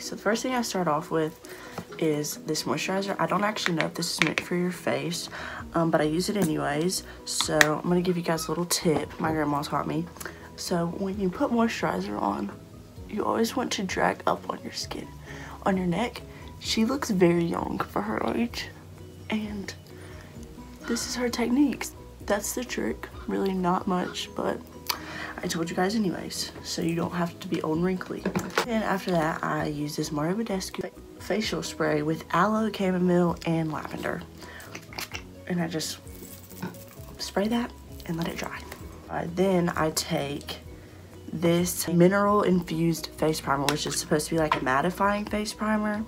so the first thing I start off with is this moisturizer. I don't actually know if this is meant for your face, but I use it anyways. So I'm gonna give you guys a little tip my grandma taught me. So when you put moisturizer on, you always want to drag up on your skin. On your neck, she looks very young for her age, and this is her technique. That's the trick. Really not much, but I told you guys anyways, so you don't have to be old and wrinkly. And after that, I use this Morphe facial spray with aloe, chamomile, and lavender. And I just spray that and let it dry. Then I take this mineral infused face primer, which is supposed to be like a mattifying face primer.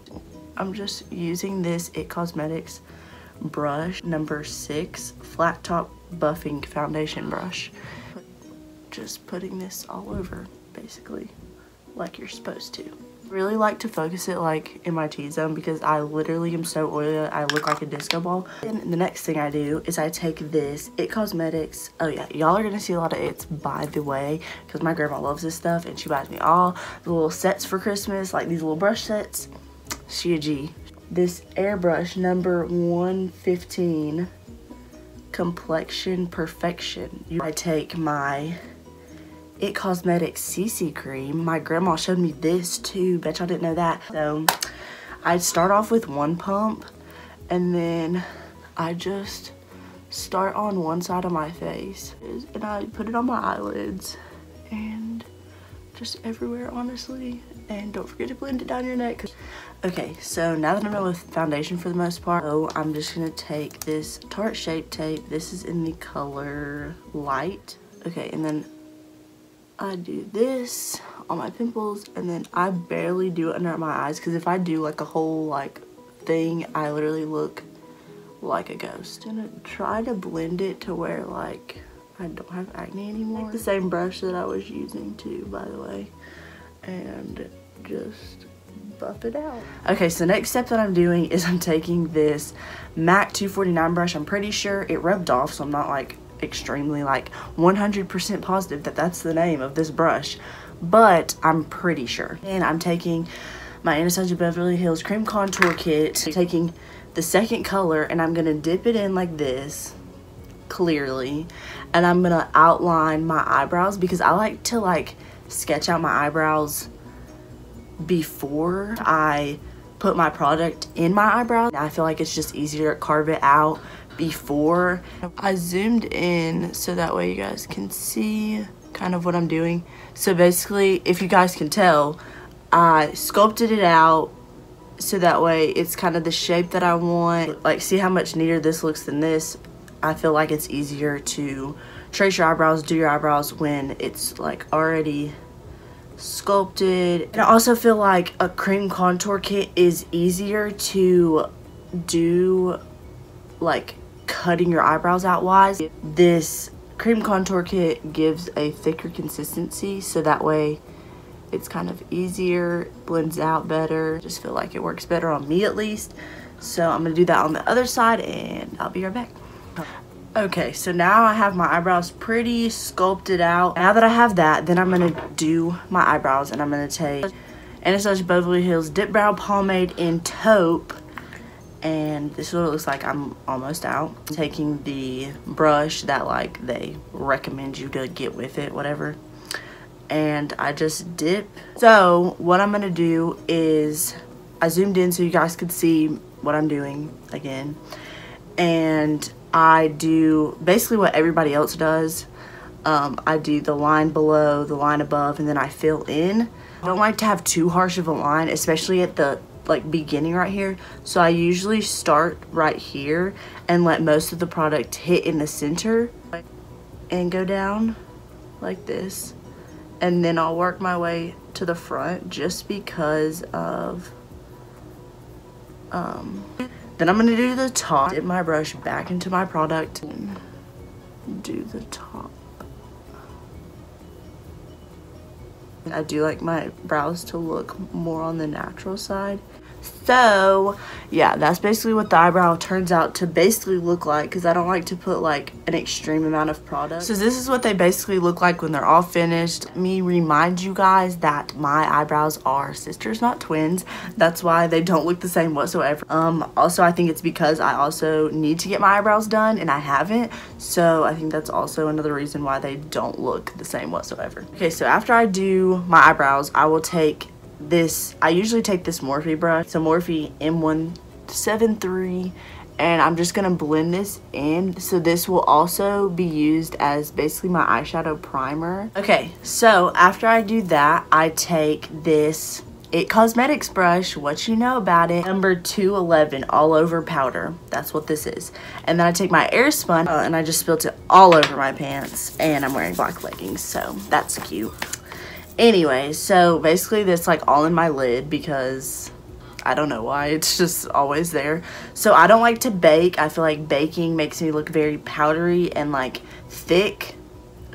I'm just using this It Cosmetics brush number 6 flat top buffing foundation brush. Just putting this all over, basically, like you're supposed to. Really like to focus it like in my T-zone because I literally am so oily I look like a disco ball. And the next thing I do is I take this It Cosmetics. Oh yeah, y'all are gonna see a lot of It's, by the way, because my grandma loves this stuff and she buys me all the little sets for Christmas, like these little brush sets. She a G. This airbrush number 115 complexion perfection. I take my It Cosmetics CC cream. My grandma showed me this too. Bet y'all didn't know that. So I start off with one pump and then I just start on one side of my face and I put it on my eyelids and just everywhere, honestly. And don't forget to blend it down your neck. Okay, so now that I'm done with foundation for the most part, I'm just gonna take this Tarte Shape Tape. This is in the color Light. Okay, and then I do this on my pimples, and then I barely do it under my eyes because if I do like a whole like thing, I literally look like a ghost. I'm gonna try to blend it to where like I don't have acne anymore. Like the same brush that I was using too, by the way, and just buff it out. Okay, so the next step that I'm doing is I'm taking this MAC 249 brush. I'm pretty sure it rubbed off, so I'm not like extremely like 100% positive that that's the name of this brush, but I'm pretty sure. And I'm taking my Anastasia Beverly Hills Cream Contour Kit, taking the second color, and I'm gonna dip it in like this clearly, and I'm gonna outline my eyebrows because I like to like sketch out my eyebrows before I put my product in my eyebrows. I feel like it's just easier to carve it out before. I zoomed in so that way you guys can see kind of what I'm doing. So basically, if you guys can tell, I sculpted it out so that way it's kind of the shape that I want. Like, see how much neater this looks than this? I feel like it's easier to trace your eyebrows, do your eyebrows when it's like already sculpted. And I also feel like a cream contour kit is easier to do, like cutting your eyebrows out wise. This cream contour kit gives a thicker consistency, so that way it's kind of easier, blends out better. Just feel like it works better on me at least. So I'm gonna do that on the other side and I'll be right back. Okay, so now I have my eyebrows pretty sculpted out. Now that I have that, then I'm gonna do my eyebrows, and I'm gonna take Anastasia Beverly Hills Dip Brow Pomade in Taupe, and this is what it looks like. I'm almost out. I'm taking the brush that like they recommend you to get with it, whatever, and I just dip. So what I'm gonna do is I zoomed in so you guys could see what I'm doing again, and I do basically what everybody else does. I do the line below, the line above, and then I fill in. I don't like to have too harsh of a line, especially at the like beginning right here. So I usually start right here and let most of the product hit in the center and go down like this. And then I'll work my way to the front just because of then I'm gonna do the top. Dip my brush back into my product and do the top. I do like my brows to look more on the natural side. So yeah, that's basically what the eyebrow turns out to basically look like, because I don't like to put like an extreme amount of product. So this is what they basically look like when they're all finished. Let me remind you guys that my eyebrows are sisters, not twins. That's why they don't look the same whatsoever. Also, I think it's because I also need to get my eyebrows done and I haven't, so I think that's also another reason why they don't look the same whatsoever. Okay, so after I do my eyebrows, I will take this, I usually take this Morphe brush, so Morphe M173, and I'm just gonna blend this in. So this will also be used as basically my eyeshadow primer. Okay, so after I do that, I take this It Cosmetics brush, what you know about it, number 211 all over powder. That's what this is. And then I take my Airspun and I just spilt it all over my pants, and I'm wearing black leggings, so that's cute. Anyway, so basically this like all in my lid because I don't know why, it's just always there. So I don't like to bake. I feel like baking makes me look very powdery and like thick.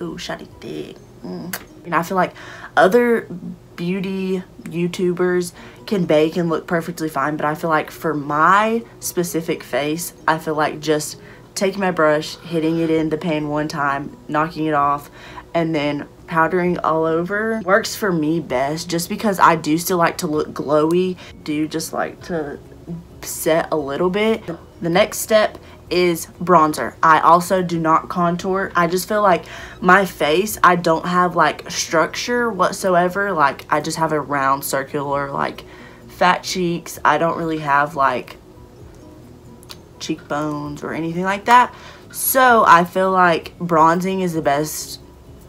Ooh, shawty thick. And I feel like other beauty YouTubers can bake and look perfectly fine, but I feel like for my specific face, I feel like just taking my brush, hitting it in the pan one time, knocking it off, and then powdering all over works for me best, just because I do still like to look glowy, do just like to set a little bit. The next step is bronzer. I also do not contour. I just feel like my face, I don't have like structure whatsoever. Like I just have a round circular like fat cheeks. I don't really have like cheekbones or anything like that. So I feel like bronzing is the best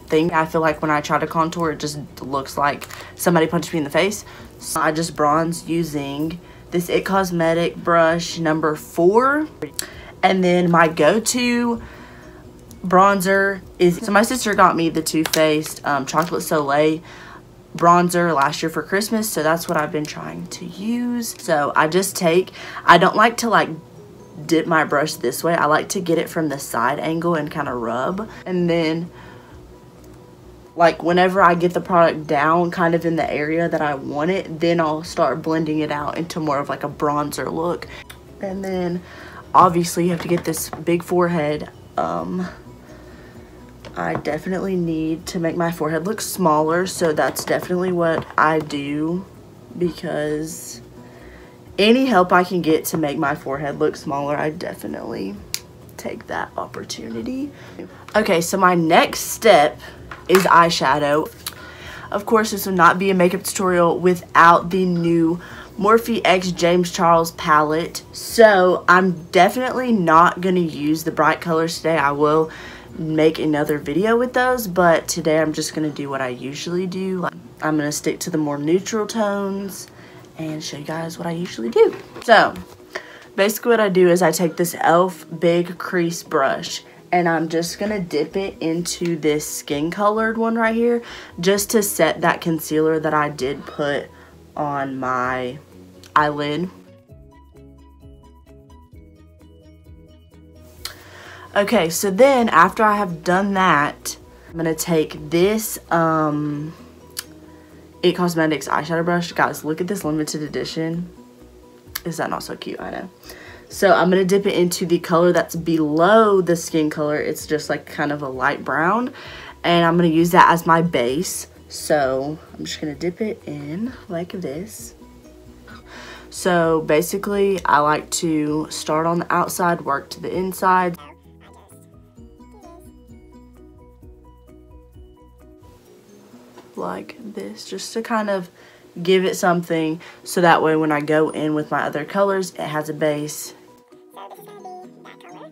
thing. I feel like when I try to contour, it just looks like somebody punched me in the face. So I just bronze using this It Cosmetic brush number 4. And then my go-to bronzer is, so my sister got me the Too Faced Chocolate Soleil bronzer last year for Christmas, so that's what I've been trying to use. So I just take, I don't like to like dip my brush this way. I like to get it from the side angle and kind of rub, and then like whenever I get the product down kind of in the area that I want it, then I'll start blending it out into more of like a bronzer look. And then obviously you have to get this big forehead. I definitely need to make my forehead look smaller, so that's definitely what I do, because any help I can get to make my forehead look smaller, I definitely take that opportunity. Okay, so my next step is eyeshadow. Of course, this would not be a makeup tutorial without the new Morphe X James Charles palette. So I'm definitely not going to use the bright colors today. I will make another video with those, but today I'm just going to do what I usually do. I'm going to stick to the more neutral tones and show you guys what I usually do. So basically what I do is I take this e.l.f. big crease brush, and I'm just going to dip it into this skin colored one right here, just to set that concealer that I did put on my eyelid. Okay, so then after I have done that, I'm going to take this It Cosmetics eyeshadow brush. Guys, look at this limited edition. Is that not so cute? I know. So I'm going to dip it into the color that's below the skin color. It's just like kind of a light brown. And I'm going to use that as my base. So I'm just going to dip it in like this. So basically I like to start on the outside, work to the inside. Like this, just to kind of give it something, so that way when I go in with my other colors, it has a base.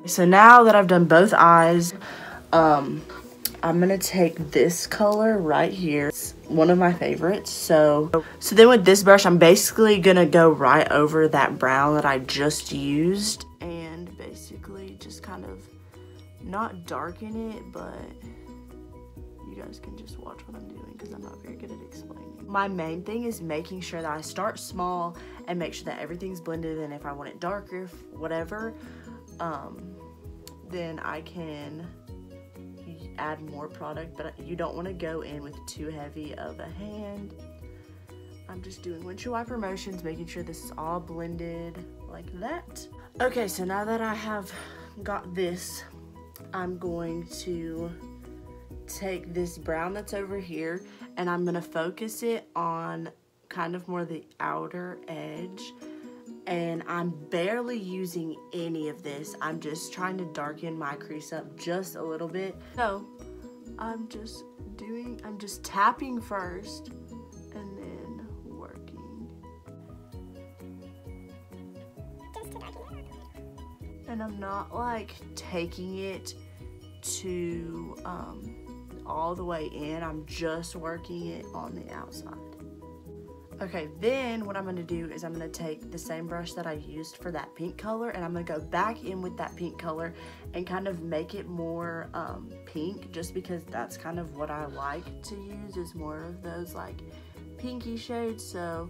So now that I've done both eyes, I'm gonna take this color right here. It's one of my favorites. So then with this brush, I'm basically gonna go right over that brown that I just used, and basically just kind of not darken it, but you guys can just watch what I'm doing because I'm not very good at explaining. My main thing is making sure that I start small and make sure that everything's blended, and if I want it darker, whatever, then I can add more product, but you don't want to go in with too heavy of a hand. I'm just doing windshield wiper motions, making sure this is all blended like that. Okay, so now that I have got this, I'm going to take this brown that's over here and I'm gonna focus it on kind of more the outer edge. And I'm barely using any of this. I'm just trying to darken my crease up just a little bit. So I'm just tapping first and then working. And I'm not like taking it to all the way in. I'm just working it on the outside. Okay, then what I'm going to do is I'm going to take the same brush that I used for that pink color and I'm going to go back in with that pink color and kind of make it more pink, just because that's kind of what I like to use, is more of those like pinky shades. So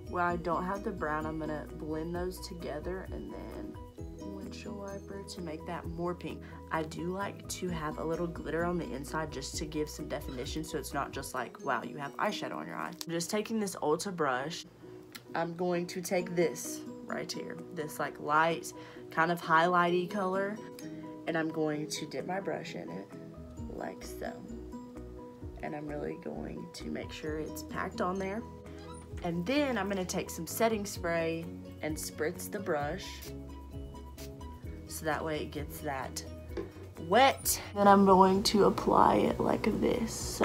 where I don't have the brown, I'm going to blend those together and then windshield wiper to make that more pink. I do like to have a little glitter on the inside just to give some definition, so it's not just like, wow, you have eyeshadow on your eye. I'm just taking this Ulta brush. I'm going to take this right here, this like light, kind of highlighty color, and I'm going to dip my brush in it like so. And I'm really going to make sure it's packed on there. And then I'm going to take some setting spray and spritz the brush, so that way it gets that wet. Then I'm going to apply it like this.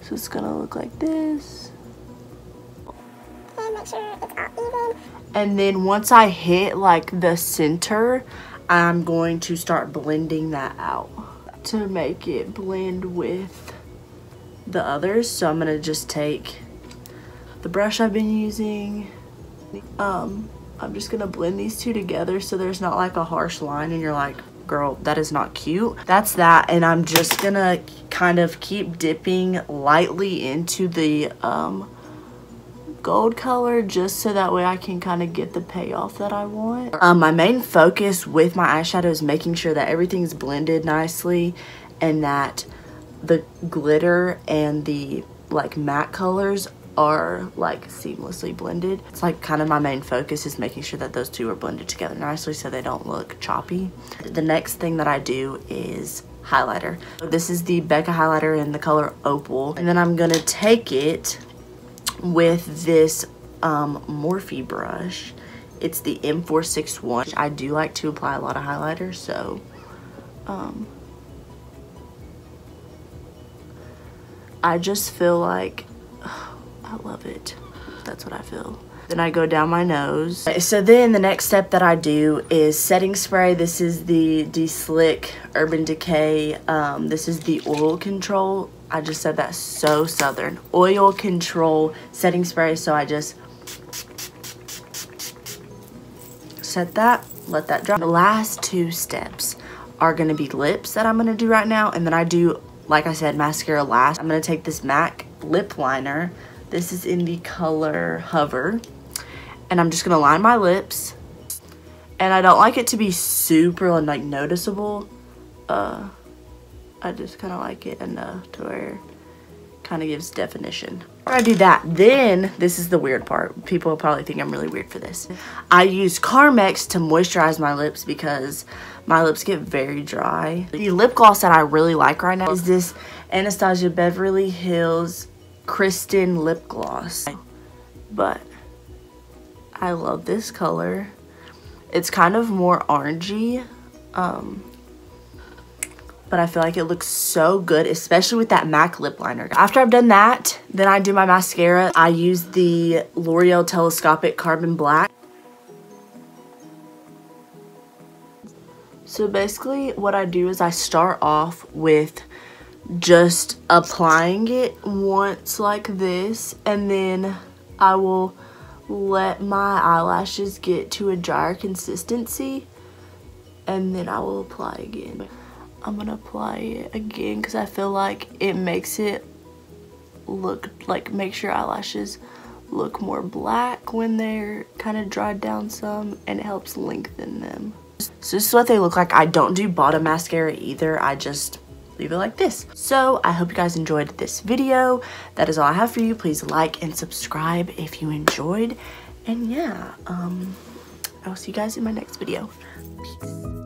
So it's gonna look like this. And make sure it's all even. And then once I hit like the center, I'm going to start blending that out to make it blend with the others. So I'm gonna just take the brush I've been using. I'm just gonna blend these two together so there's not like a harsh line and you're like, girl, that is not cute. That's that. And I'm just gonna kind of keep dipping lightly into the gold color, just so that way I can kind of get the payoff that I want. My main focus with my eyeshadow is making sure that everything's blended nicely and that the glitter and the like matte colors are like seamlessly blended. It's like kind of my main focus is making sure that those two are blended together nicely so they don't look choppy. The next thing that I do is highlighter. This is the Becca highlighter in the color Opal, and then I'm gonna take it with this Morphe brush. It's the M461. I do like to apply a lot of highlighter, so I just feel like I love it. That's what I feel. Then I go down my nose. So then the next step that I do is setting spray. This is the De-Slick Urban Decay. This is the oil control. I just said that so southern. Oil control setting spray. So I just set that, let that dry. The last two steps are gonna be lips that I'm gonna do right now. And then I do, like I said, mascara last. I'm gonna take this MAC lip liner. This is in the color Hover, and I'm just gonna line my lips. And I don't like it to be super like noticeable. I just kind of like it enough to where it kind of gives definition. After I do that, then this is the weird part. People will probably think I'm really weird for this. I use Carmex to moisturize my lips because my lips get very dry. The lip gloss that I really like right now is this Anastasia Beverly Hills Kristen lip gloss, but I love this color. It's kind of more orangey, but I feel like it looks so good, especially with that MAC lip liner. After I've done that, then I do my mascara. I use the L'Oreal Telescopic Carbon Black. So basically what I do is I start off with just applying it once like this, and then I will let my eyelashes get to a drier consistency, and then I will apply again. I'm gonna apply it again because I feel like it makes it look like, makes your eyelashes look more black when they're kind of dried down some, and it helps lengthen them. So this is what they look like. I don't do bottom mascara either. I just leave it like this. So I hope you guys enjoyed this video. That is all I have for you. Please like and subscribe if you enjoyed. And yeah, I'll see you guys in my next video. Peace.